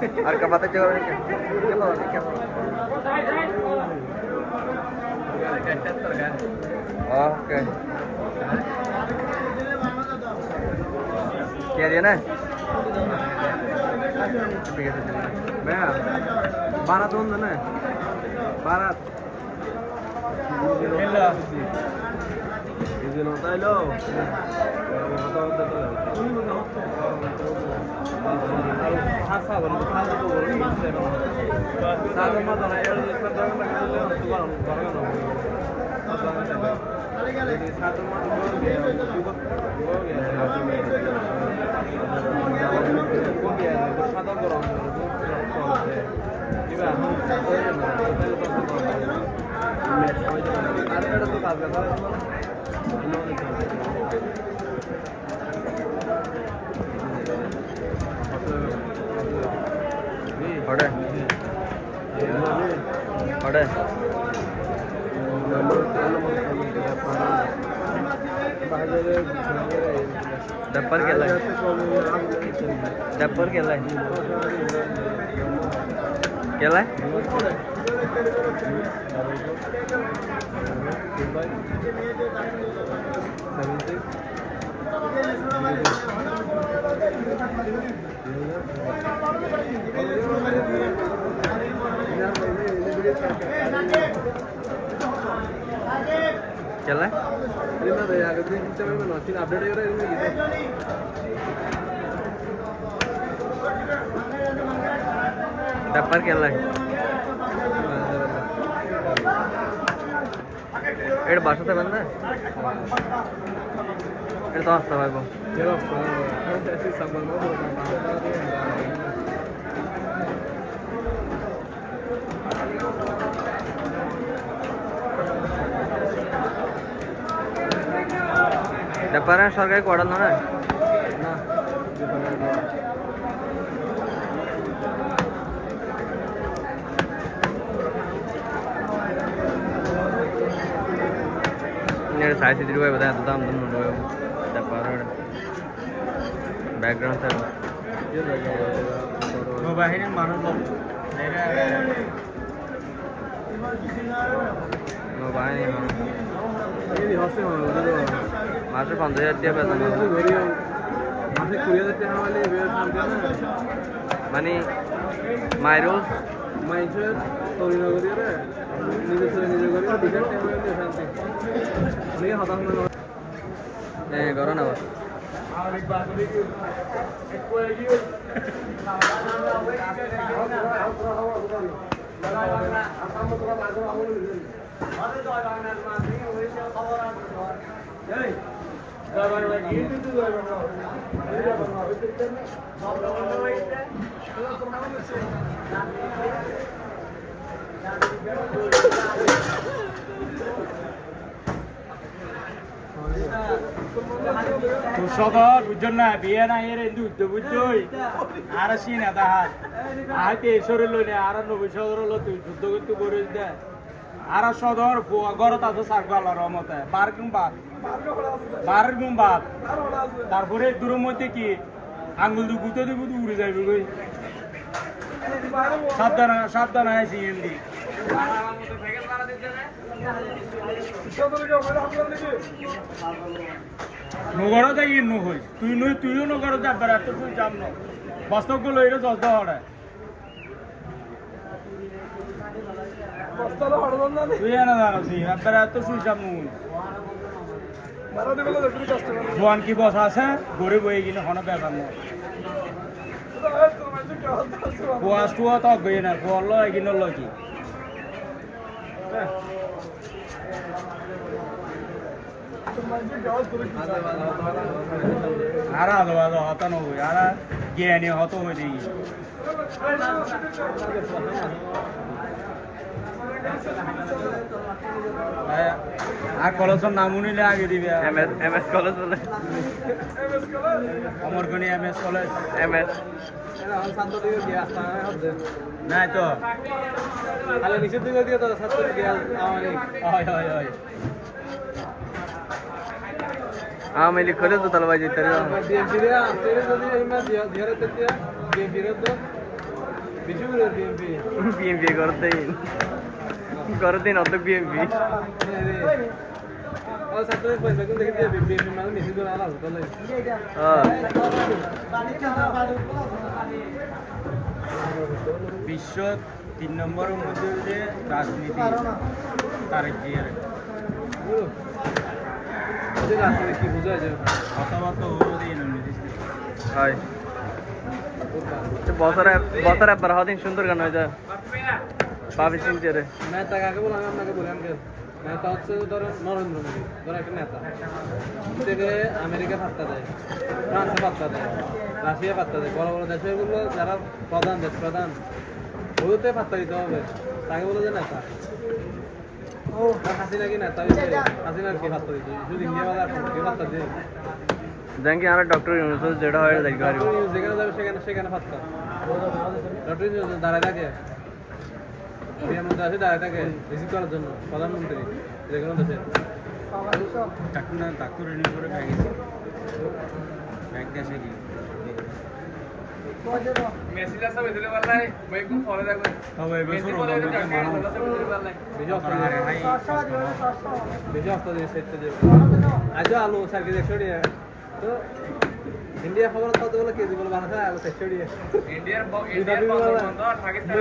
Harga mata jauh nih. Coba nih, coba. Oke. Kia dia na? भैया बारात होंगे ना बारात इधर होता है लो Order. Order. डब्बर केलाय डब्बर केलाय केलाय केलाय अपडेट डब्बर केलाय एड बासाचा बंद एड तो असता भाई डब्बर सरकारी कोड़ा ना साढ़े 3 रुपये बताया तो दाम तुम बैकग्राउंड सर मोबाइल मानो मोबाइल मात्र 50,000 बेतन मानी माइरोज करो ना সদর বুঝছেন না বিয়ে না এর যুদ্ধ বুঝছই আর সিনা তাহার আইতে শরীর লইনে আর 90 সদর হলো তুই যুদ্ধ করতে করে দে আর সদর গরত আছে সাকবালার রহমতে বার গুম বাদ তারপরে দূরের মধ্যে কি আঙ্গুল দু গুঁতো দিব উড়ে যাইবে কই সাবধান সাবধান আইছি এন্দি নগরত আই ন হই তুইও নগরত যাবার এত তুই যাম না বাস্তব গুলো এটা জজ দাও তুই এনে দাঁড়াচ্ছি একবার এত শুই যাম জোয়ান কি বস আছে গড়ে বয়ে গিয়ে হন ব্যাপার না কুয়াশ টুয়া তো গিয়ে না কুয়ার লয় কিনে লয় কি আর আদো আদো হত নয় আর জ্ঞানী হত হয়ে দিই আর কলেজের নাম নিলে আগে দিবে এমএস কলেজ বলে অমরগনি এমএস কলেজ এমএস নাই তো তাহলে নিচের দিকে দিয়ে তো ছাত্র হয় হয় হয় आम्ही लिखवलं होतं पाहिजे तरी বিএনপিরে যদি এই মাস 2023 বিএনপিরে তো বিএমপি করতে দিন অত বিএমপি বিশ্ব 3 নম্বরের মধ্যে যে রাজনীতি তারেক জিয়ার রাজনীতি কি বোঝা যায় কথাবার্তা হয় বছর একবার হদিন সুন্দর গান হয়ে যায় ভাবি চিনতে রে নেতা কাকে বললাম আপনাকে বলি আমাকে নেতা হচ্ছে ধরেন নরেন্দ্র মোদী ধরেন একটা নেতা থেকে আমেরিকা পাত্তা দেয় ফ্রান্সে পাত্তা দেয় রাশিয়া পাত্তা দেয় বড় বড় দেশগুলো যারা প্রধান দেশ প্রধান ওগুলোতে পাত্তা দিতে হবে তাকে বলে যে নেতা ও হাসিনা কি নেতা হাসিনার কি পাত্তা দিতে শুধু ইন্ডিয়া বাজার কি পাত্তা দিয়ে দেখি আর ডক্টর ইউনুস যেটা হয় দেখতে পারবো যেখানে যাবে সেখানে পাত্তা ডক্টর ইউনুস দাঁড়ায় থাকে বিয়ের মধ্যে আছে দাঁড়ায় থাকে রিসিভ করার জন্য প্রধানমন্ত্রী যে কোনো দেশে ডাক্তার রিনিউ করে ব্যাগ গেছে ব্যাগ গেছে কি মেসিলা সব এদিকে বললাই ভাই কোন ফলো দেখো সবাই বেশি অস্ত্র দিয়ে সেটতে যাবে আজও আলু সার্কিট 100 টাকা তো ইন্ডিয়া খবর কত বলে কেজি বলে বানাতে আলু 100 টাকা ইন্ডিয়ার বন্ধ পাকিস্তান